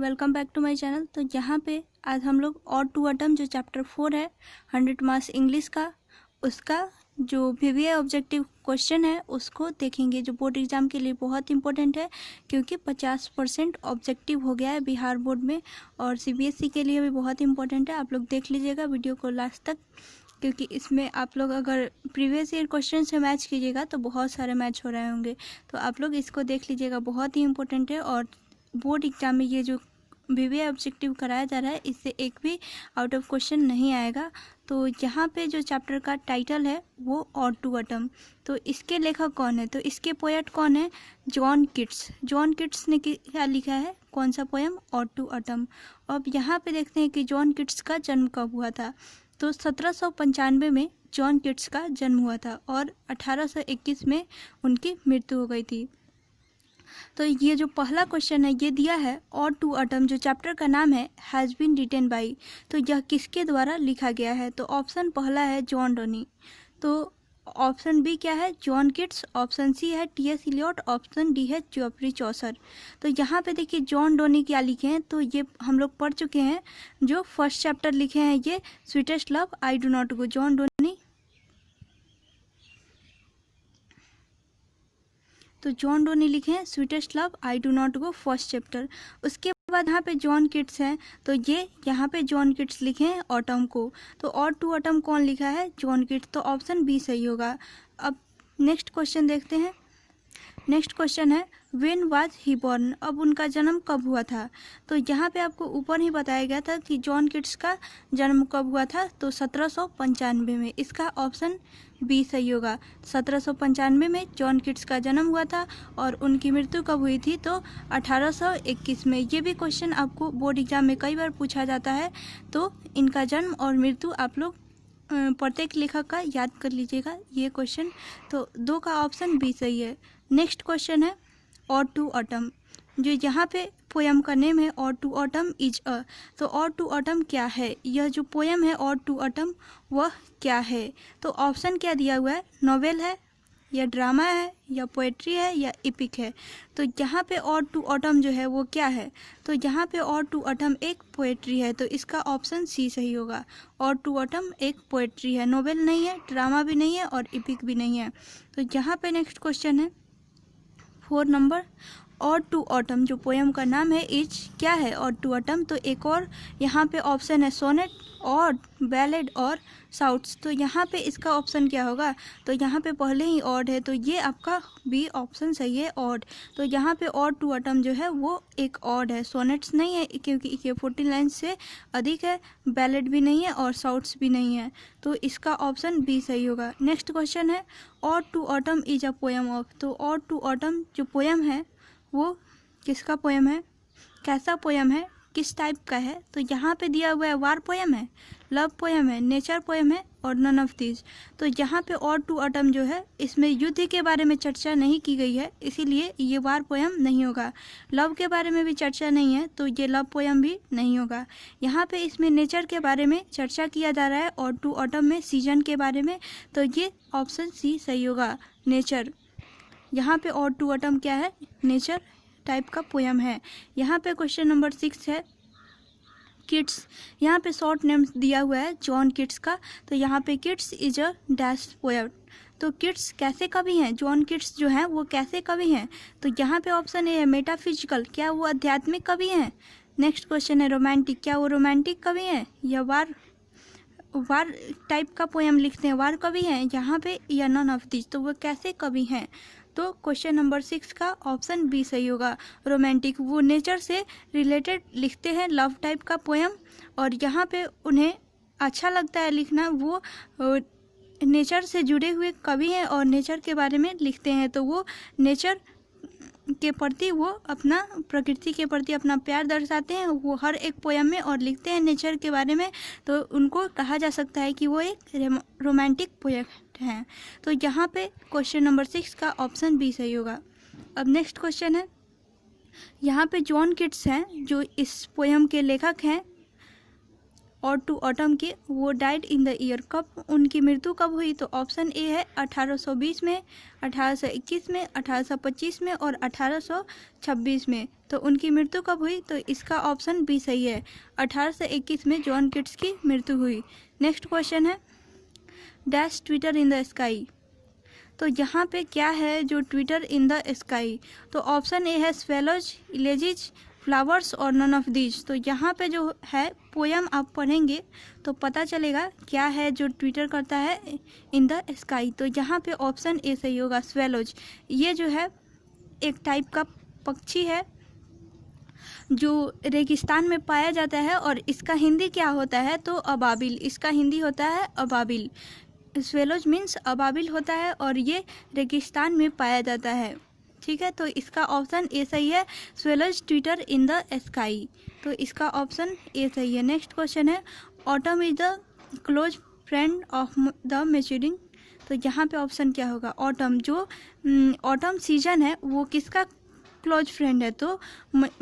Welcome back to my channel. तो यहाँ पे आज हम लोग और टू अटम जो चैप्टर 4 है 100 मार्क्स इंग्लिश का, उसका जो वीवीए ऑब्जेक्टिव क्वेश्चन है उसको देखेंगे, जो बोर्ड एग्जाम के लिए बहुत इंपॉर्टेंट है क्योंकि 50% ऑब्जेक्टिव हो गया है बिहार बोर्ड में और सीबीएसई के लिए भी बहुत इंपॉर्टेंट है। आप लोग देख लीजिएगा वीडियो को लास्ट तक, क्योंकि इसमें आप लोग अगर प्रीवियस ईयर क्वेश्चन से मैच कीजिएगा तो बहुत सारे मैच हो रहे होंगे। तो आप लोग इसको देख लीजिएगा, बहुत ही इंपॉर्टेंट है। और बोर्ड एग्जाम में ये जो वीवीए ऑब्जेक्टिव कराया जा रहा है इससे एक भी आउट ऑफ क्वेश्चन नहीं आएगा। तो यहाँ पे जो चैप्टर का टाइटल है वो और टू अटम। तो इसके लेखक कौन है, तो इसके पोएट कौन है, जॉन किट्स। जॉन किट्स ने क्या लिखा है, कौन सा पोएम, और टू अटम। अब यहाँ पे देखते हैं कि जॉन किट्स का जन्म कब हुआ था। तो 1795 में जॉन किट्स का जन्म हुआ था और 1821 में उनकी मृत्यु हो गई थी। तो ये जो पहला क्वेश्चन है ये दिया है और टू अटम, जो चैप्टर का नाम है हैज़ बीन रिटन बाई, तो यह किसके द्वारा लिखा गया है। तो ऑप्शन पहला है जॉन डोनी, तो ऑप्शन बी क्या है, जॉन किट्स, ऑप्शन सी है टीएस इलियट, ऑप्शन डी है जियोफ्री चौसर। तो यहाँ पे देखिए जॉन डोनी क्या लिखे हैं, तो ये हम लोग पढ़ चुके हैं, जो फर्स्ट चैप्टर लिखे हैं ये sweetest love I do not go, John Donne. तो जॉन डोनी लिखे हैं sweetest love I do not go first chapter. उसके बाद यहाँ पे जॉन किट्स हैं, तो ये यहाँ पे जॉन किट्स लिखे हैं ऑटम को। तो और टू ऑटम कौन लिखा है, जॉन किट्स, तो ऑप्शन बी सही होगा। अब नेक्स्ट क्वेश्चन देखते हैं। नेक्स्ट क्वेश्चन है व्हेन वाज ही बॉर्न, अब उनका जन्म कब हुआ था। तो यहाँ पे आपको ऊपर ही बताया गया था कि जॉन किट्स का जन्म कब हुआ था, तो 1795 में। इसका ऑप्शन बी सही होगा। 1795 में जॉन किट्स का जन्म हुआ था और उनकी मृत्यु कब हुई थी, तो 1821 में। ये भी क्वेश्चन आपको बोर्ड एग्जाम में कई बार पूछा जाता है, तो इनका जन्म और मृत्यु आप लोग प्रत्येक लेखक का याद कर लीजिएगा ये क्वेश्चन। तो दो का ऑप्शन बी सही है। नेक्स्ट क्वेश्चन है और टू ऑटम, जो यहाँ पे पोयम का नेम है और टू ऑटम इज अ। तो और टू ऑटम क्या है, यह जो पोयम है और टू ऑटम वह क्या है। तो ऑप्शन क्या दिया हुआ है, नॉवेल है या ड्रामा है या पोएट्री है या इपिक है। तो यहाँ पे और टू ऑटम जो है वो क्या है, तो यहाँ पे और टू ऑटम एक पोएट्री है, तो इसका ऑप्शन सी सही होगा। और टू ऑटम एक पोएट्री है, नॉवेल नहीं है, ड्रामा भी नहीं है और इपिक भी नहीं है। तो यहाँ पे नेक्स्ट क्वेश्चन है 4 नंबर, और टू ऑटम, जो पोएम का नाम है इज क्या है, और टू ऑटम। तो एक और यहाँ पे ऑप्शन है सोनेट और बैलेड और साउट्स। तो यहाँ पे इसका ऑप्शन क्या होगा, तो यहाँ पे पहले ही ऑड है, तो ये आपका बी ऑप्शन सही है, ऑड। तो यहाँ पे और टू ऑटम जो है वो एक ऑड है, सोनेट्स नहीं है क्योंकि ये 14 लाइन्स से अधिक है, बैलेड भी नहीं है और साउट्स भी नहीं है, तो इसका ऑप्शन बी सही होगा। नेक्स्ट क्वेश्चन है Ode to Autumn is a poem of. तो और टू ऑटम जो पोएम है वो किसका पोएम है, कैसा पोएम है, किस टाइप का है। तो यहाँ पे दिया हुआ है वार पोएम है, लव पोएम है, नेचर पोएम है और नन ऑफ दिस। तो यहाँ पे और टू ऑटम जो है इसमें युद्ध के बारे में चर्चा नहीं की गई है, इसीलिए ये वार पोएम नहीं होगा। लव के बारे में भी चर्चा नहीं है, तो ये लव पोएम भी नहीं होगा। यहाँ पे इसमें नेचर के बारे में चर्चा किया जा रहा है और टू ऑटम में सीजन के बारे में, तो ये ऑप्शन सी सही होगा, नेचर। यहाँ पे और टू ऑटम क्या है, नेचर टाइप का पोएम है। यहाँ पे क्वेश्चन नंबर 6 है किट्स। यहाँ पे शॉर्ट नेम दिया हुआ है जॉन किट्स का, तो यहाँ पे Keats is a dash poet. तो किट्स कैसे कवि हैं, जॉन किट्स जो हैं वो कैसे कवि हैं। तो यहाँ पे ऑप्शन ए है मेटाफिजिकल, क्या वो आध्यात्मिक कवि हैं। नेक्स्ट क्वेश्चन है रोमांटिक, क्या वो रोमांटिक कवि हैं, या वार टाइप का पोएम लिखते हैं, वार कवि हैं यहाँ पे, या नन ऑफ दिस। तो वो कैसे कवि हैं, तो क्वेश्चन नंबर 6 का ऑप्शन बी सही होगा, रोमांटिक। वो नेचर से रिलेटेड लिखते हैं, लव टाइप का पोएम, और यहाँ पे उन्हें अच्छा लगता है लिखना, वो नेचर से जुड़े हुए कवि हैं और नेचर के बारे में लिखते हैं। तो वो नेचर के प्रति, वो अपना प्रकृति के प्रति अपना प्यार दर्शाते हैं, वो हर एक पोएम में और लिखते हैं नेचर के बारे में, तो उनको कहा जा सकता है कि वो एक रोमांटिक पोएट हैं। तो यहाँ पे क्वेश्चन नंबर 6 का ऑप्शन बी सही होगा। अब नेक्स्ट क्वेश्चन है, यहाँ पे जॉन किट्स हैं जो इस पोएम के लेखक हैं, और टू ऑटम के, वो डाइड इन द ईयर, कब उनकी मृत्यु कब हुई? तो ऑप्शन ए है 1820 में, 1821 में, 1825 में और 1826 में। तो उनकी मृत्यु कब हुई? तो इसका ऑप्शन बी सही है, 1821 में जॉन किट्स की मृत्यु हुई। नेक्स्ट क्वेश्चन है dash Twitter in the sky. तो यहाँ पे क्या है जो ट्विटर इन द स्काई? तो ऑप्शन ए है स्वेलोज, इलेजिज, फ्लावर्स और नन ऑफ दीज। तो यहाँ पे जो है पोयम आप पढ़ेंगे तो पता चलेगा क्या है जो ट्विटर करता है इन द स्काई। तो यहाँ पे ऑप्शन ए सही होगा, स्वेलोज। ये जो है एक टाइप का पक्षी है जो रेगिस्तान में पाया जाता है और इसका हिंदी क्या होता है? तो अबाबिल। इसका हिंदी होता है अबाबिल। स्वेलोज मीन्स अबाबिल होता है और ये रेगिस्तान में पाया जाता है। ठीक है, तो इसका ऑप्शन ए सही है, swallows twitter in the sky. तो इसका ऑप्शन ए सही है। नेक्स्ट क्वेश्चन है autumn is the close friend of the maturing. तो यहाँ पे ऑप्शन क्या होगा? ऑटम, जो ऑटम सीजन है वो किसका क्लोज फ्रेंड है? तो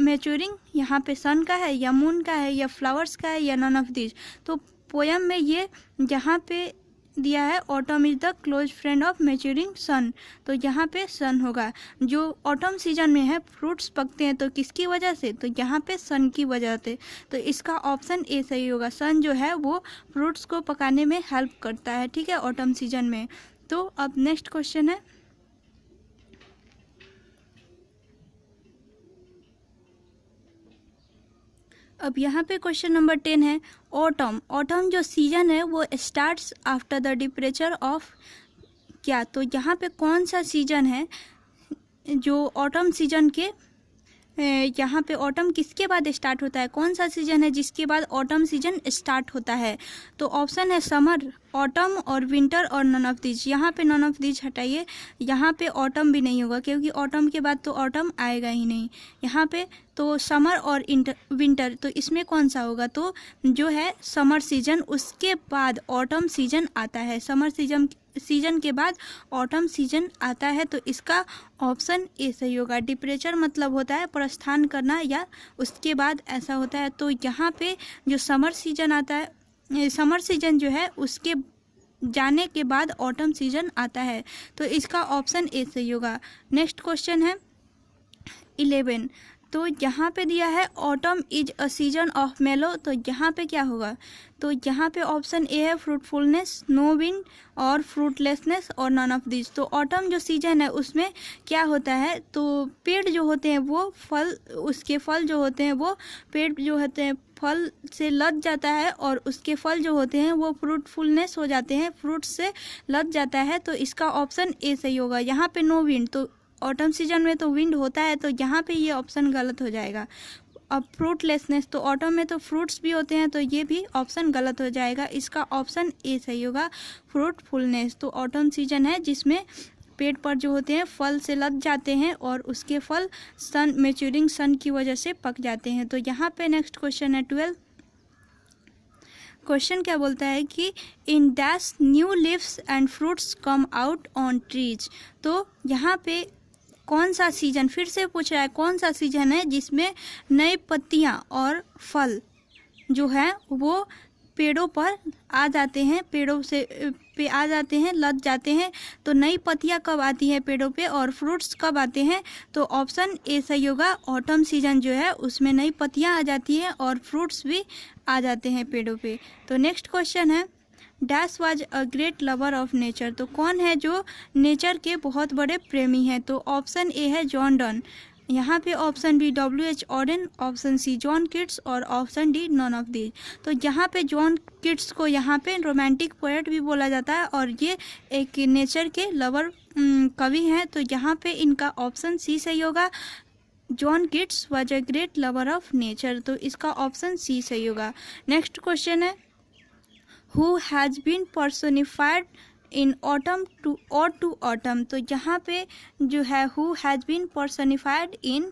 मैच्योरिंग यहाँ पे सन का है या मून का है या फ्लावर्स का है या नन ऑफ दिस। तो पोयम में ये यहाँ पे दिया है autumn is the close friend of maturing sun. तो यहाँ पे सन होगा। जो ऑटम सीजन में है फ्रूट्स पकते हैं तो किसकी वजह से? तो यहाँ पे सन की वजह से। तो इसका ऑप्शन ए सही होगा, सन जो है वो फ्रूट्स को पकाने में हेल्प करता है। ठीक है, ऑटम सीजन में। तो अब नेक्स्ट क्वेश्चन है अब यहाँ पे क्वेश्चन नंबर 10 है ऑटम। ऑटम जो सीजन है वो स्टार्ट्स आफ्टर द डिपरेचर ऑफ क्या? तो यहाँ पे कौन सा सीजन है जो ऑटम सीजन के यहाँ पे ऑटम किसके बाद स्टार्ट होता है? कौन सा सीजन है जिसके बाद ऑटम सीजन स्टार्ट होता है? तो ऑप्शन है समर, ऑटम और विंटर और नन ऑफ दीज। यहाँ पे नन ऑफ दीज हटाइए, यहाँ पे ऑटम भी नहीं होगा क्योंकि ऑटम के बाद तो ऑटम आएगा ही नहीं। यहाँ पे तो समर और विंटर, तो इसमें कौन सा होगा? तो जो है समर सीजन, उसके बाद ऑटम सीजन आता है। समर सीजन के बाद ऑटम सीजन आता है। तो इसका ऑप्शन ए सही होगा। डिपरेचर मतलब होता है प्रस्थान करना या उसके बाद ऐसा होता है। तो यहाँ पे जो समर सीजन आता है, समर सीजन जो है उसके जाने के बाद ऑटम सीजन आता है। तो इसका ऑप्शन ए सही होगा। नेक्स्ट क्वेश्चन है 11। तो यहाँ पे दिया है autumn is a season of मेलो। तो यहाँ पे क्या होगा? तो यहाँ पे ऑप्शन ए है फ्रूटफुलनेस, नो विंड और फ्रूटलेसनेस और नन ऑफ दिस। तो ऑटम जो सीजन है उसमें क्या होता है? तो पेड़ जो होते हैं वो फल, उसके फल जो होते हैं वो पेड़ जो होते हैं फल से लद जाता है और उसके फल जो होते हैं वो फ्रूटफुलनेस हो जाते हैं, फ्रूट से लद जाता है। तो इसका ऑप्शन ए सही होगा। यहाँ पे नो विंड, तो ऑटम सीजन में तो विंड होता है, तो यहाँ पे ये ऑप्शन गलत हो जाएगा। अब फ्रूटलेसनेस, तो ऑटम में तो फ्रूट्स भी होते हैं, तो ये भी ऑप्शन गलत हो जाएगा। इसका ऑप्शन ए सही होगा, फ्रूटफुलनेस। तो ऑटम सीजन है जिसमें पेड़ पर जो होते हैं फल से लद जाते हैं और उसके फल सन, मैच्योरिंग सन की वजह से पक जाते हैं। तो यहाँ पे नेक्स्ट क्वेश्चन है 12। क्वेश्चन क्या बोलता है कि in dash new leaves and fruits come out on trees. तो यहाँ पे कौन सा सीजन, फिर से पूछ रहा है कौन सा सीजन है जिसमें नई पत्तियां और फल जो है वो पेड़ों पर आ जाते हैं, पेड़ों से पे आ जाते हैं, लद जाते हैं। तो नई पत्तियां कब आती हैं पेड़ों पे और फ्रूट्स कब आते हैं? तो ऑप्शन ए सही होगा। ऑटम सीजन जो है उसमें नई पत्तियां आ जाती हैं और फ्रूट्स भी आ जाते हैं पेड़ों पे। तो नेक्स्ट क्वेश्चन है dash was a great lover of nature. तो कौन है जो नेचर के बहुत बड़े प्रेमी हैं? तो ऑप्शन ए है जॉन डन, यहाँ पे option B W.H. Auden, option C John Keats और option D none of these. तो यहाँ पे जॉन किट्स को यहाँ पे रोमांटिक पोएट भी बोला जाता है और ये एक नेचर के लवर कवि हैं। तो यहाँ पे इनका ऑप्शन सी सही होगा, John Keats was a great lover of nature. तो इसका ऑप्शन सी सही होगा। नेक्स्ट क्वेश्चन है who has been personified in autumn to or to autumn। तो यहाँ पे जो है who has been personified in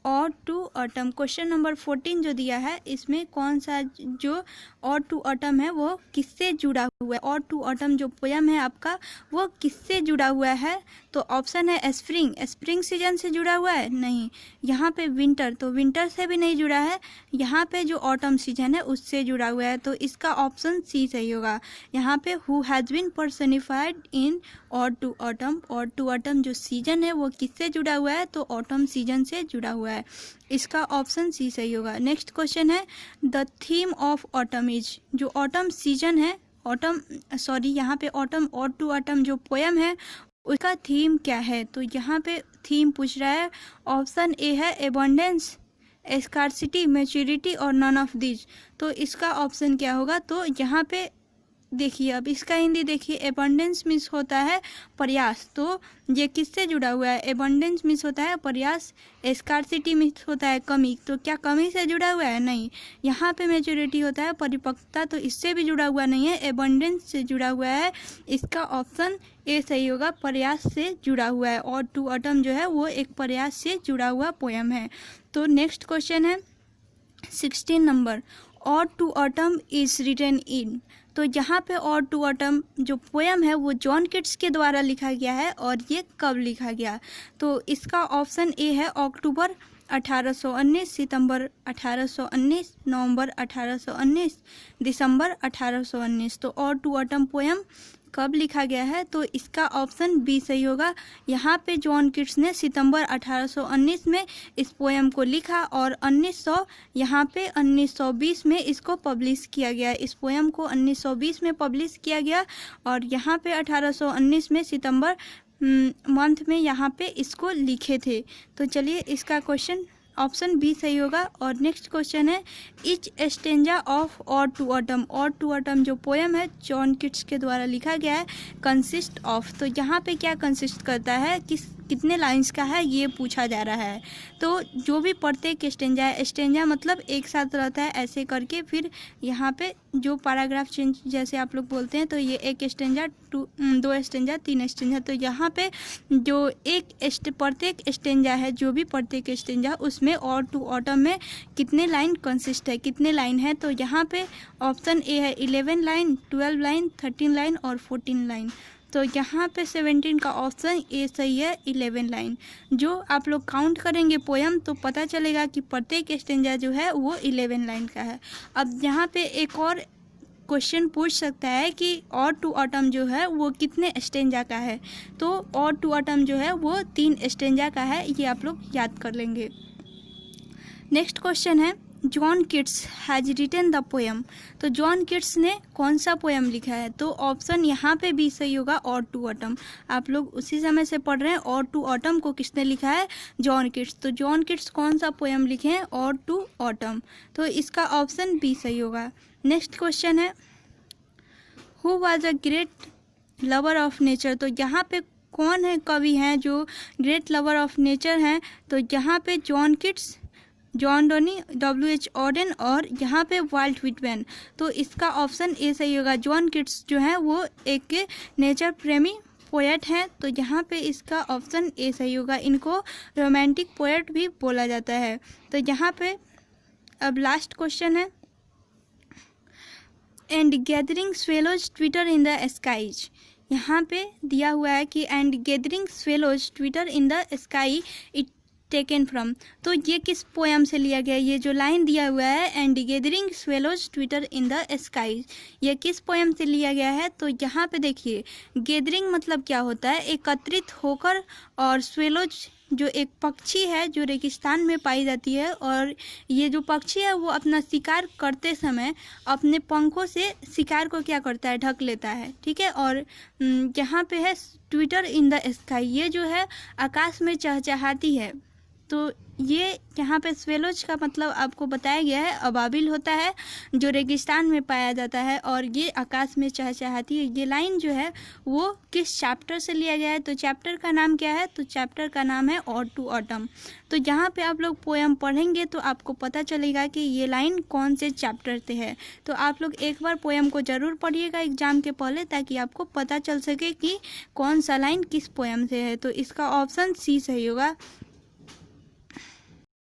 or to autumn। Question number 14 जो दिया है इसमें कौन सा जो or to autumn है वो किससे जुड़ा हुआ है, और टू ऑटम जो पोयम है आपका वो किससे जुड़ा हुआ है? तो ऑप्शन है स्प्रिंग, स्प्रिंग सीजन से जुड़ा हुआ है, नहीं। यहाँ पे विंटर, तो विंटर से भी नहीं जुड़ा है। यहाँ पे जो ऑटम सीजन है उससे जुड़ा हुआ है, तो इसका ऑप्शन सी सही होगा। यहाँ पे हु हैज़ बीन पर्सनिफाइड इन और टू ऑटम, और टू ऑटम जो सीजन है वो किससे जुड़ा हुआ है? तो ऑटम सीजन से जुड़ा हुआ है, इसका ऑप्शन सी सही होगा। नेक्स्ट क्वेश्चन है the theme of autumn is, जो ऑटम सीजन है, यहाँ पे ऑटम और टू ऑटम जो पोयम है उसका थीम क्या है? तो यहाँ पे थीम पूछ रहा है। ऑप्शन ए है एबंडेंस, स्कार्सिटी, मैच्योरिटी और नन ऑफ दिस। तो इसका ऑप्शन क्या होगा? तो यहाँ पे देखिए, अब इसका हिंदी देखिए, एबंडेंस मीन्स होता है प्रयास, तो ये किससे जुड़ा हुआ है? एबंडेंस मीन्स होता है प्रयास, स्कार्सिटी मीन्स होता है कमी, तो क्या कमी से जुड़ा हुआ है? नहीं। यहाँ पे मैच्योरिटी होता है परिपक्वता, तो इससे भी जुड़ा हुआ नहीं है, एबंडेंस से जुड़ा हुआ है, इसका ऑप्शन ए सही होगा, प्रयास से जुड़ा हुआ है। और टू ऑटम जो है वो एक प्रयास से जुड़ा हुआ पोयम है। तो नेक्स्ट क्वेश्चन है 16 number, Ode to Autumn is written in. तो यहाँ पे और टू ऑटम जो पोयम है वो जॉन किट्स के द्वारा लिखा गया है, और ये कब लिखा गया? तो इसका ऑप्शन ए है अक्टूबर 1819, सितंबर 1819, नवंबर 1819, दिसंबर 1819। तो और टू ऑटम पोयम कब लिखा गया है? तो इसका ऑप्शन बी सही होगा। यहाँ पे जॉन किट्स ने सितंबर 1819 में इस पोयम को लिखा, और 1920 में इसको पब्लिश किया गया। इस पोयम को 1920 में पब्लिश किया गया, और यहाँ पे 1819 में सितंबर मंथ में यहाँ पे इसको लिखे थे। तो चलिए, इसका क्वेश्चन ऑप्शन बी सही होगा। और नेक्स्ट क्वेश्चन है इच स्टेंजा ऑफ और टू ऑटम, और टू ऑटम जो पोयम है जॉन किट्स के द्वारा लिखा गया है, कंसिस्ट ऑफ। तो यहाँ पे क्या कंसिस्ट करता है, कितने लाइंस का है, ये पूछा जा रहा है। तो जो भी प्रत्येक स्टेंजा है, स्टेंजा मतलब एक साथ रहता है ऐसे करके, फिर यहाँ पे जो पैराग्राफ चेंज जैसे आप लोग बोलते हैं, तो ये एक स्टेंजा, दो स्टेंजा, तीन स्टेंजा। तो यहाँ पे जो प्रत्येक स्टेंजा है, जो भी प्रत्येक स्टेंजा, उसमें और टू ऑटम में कितने लाइन कंसिस्ट है, कितने लाइन है? तो यहाँ पे ऑप्शन ए है 11 लाइन, 12 लाइन, 13 लाइन और 14 लाइन। तो यहाँ पे 17 का ऑप्शन ए सही है, 11 लाइन। जो आप लोग काउंट करेंगे पोयम तो पता चलेगा कि प्रत्येक स्टेंजा जो है वो 11 लाइन का है। अब यहाँ पे एक और क्वेश्चन पूछ सकता है कि और टू ऑटम जो है वो कितने स्टेंजा का है? तो और टू ऑटम जो है वो 3 स्टेंजा का है, ये आप लोग याद कर लेंगे। नेक्स्ट क्वेश्चन है John Keats has written the poem. तो जॉन किट्स ने कौन सा पोयम लिखा है? तो ऑप्शन यहाँ पे भी सही होगा, और टू ऑटम। आप लोग उसी समय से पढ़ रहे हैं, और टू ऑटम को किसने लिखा है? John kits. तो जॉन किट्स कौन सा पोयम लिखे हैं? और टू ऑटम। तो इसका ऑप्शन बी सही होगा। नेक्स्ट क्वेश्चन है who was a great lover of nature. तो यहाँ पे कौन है कवि हैं जो ग्रेट लवर ऑफ नेचर हैं? तो यहाँ पे John Keats, John Donne, W.H. Auden और यहाँ पे वाल्ट व्हिटमैन। तो इसका ऑप्शन ए सही होगा। जॉन किट्स जो है वो एक नेचर प्रेमी पोएट हैं, तो यहाँ पे इसका ऑप्शन ए सही होगा। इनको रोमांटिक पोएट भी बोला जाता है। तो यहाँ पे अब लास्ट क्वेश्चन है and gathering swallows twitter in the skies. यहाँ पे दिया हुआ है कि and gathering swallows twitter in the sky it taken from. तो ये किस पोयम से लिया गया? ये जो लाइन दिया हुआ है and gathering swallows twitter in the sky, ये किस पोयम से लिया गया है? तो यहाँ पे देखिए, गैदरिंग मतलब क्या होता है? एकत्रित होकर, और स्वेलोज जो एक पक्षी है जो रेगिस्तान में पाई जाती है, और ये जो पक्षी है वो अपना शिकार करते समय अपने पंखों से शिकार को क्या करता है? ढक लेता है, ठीक है। और यहाँ पे है ट्विटर इन द स्काई, ये जो है आकाश में चहचहाती है। तो ये यहाँ पे स्वेलोज का मतलब आपको बताया गया है, अबाबिल होता है जो रेगिस्तान में पाया जाता है, और ये आकाश में चहचहाती है। ये लाइन जो है वो किस चैप्टर से लिया गया है? तो चैप्टर का नाम क्या है? तो चैप्टर का नाम है और टू ऑटम। तो यहाँ पे आप लोग पोयम पढ़ेंगे तो आपको पता चलेगा कि ये लाइन कौन से चैप्टर से है। तो आप लोग एक बार पोयम को ज़रूर पढ़िएगा एग्जाम के पहले, ताकि आपको पता चल सके कि कौन सा लाइन किस पोयम से है। तो इसका ऑप्शन सी सही होगा।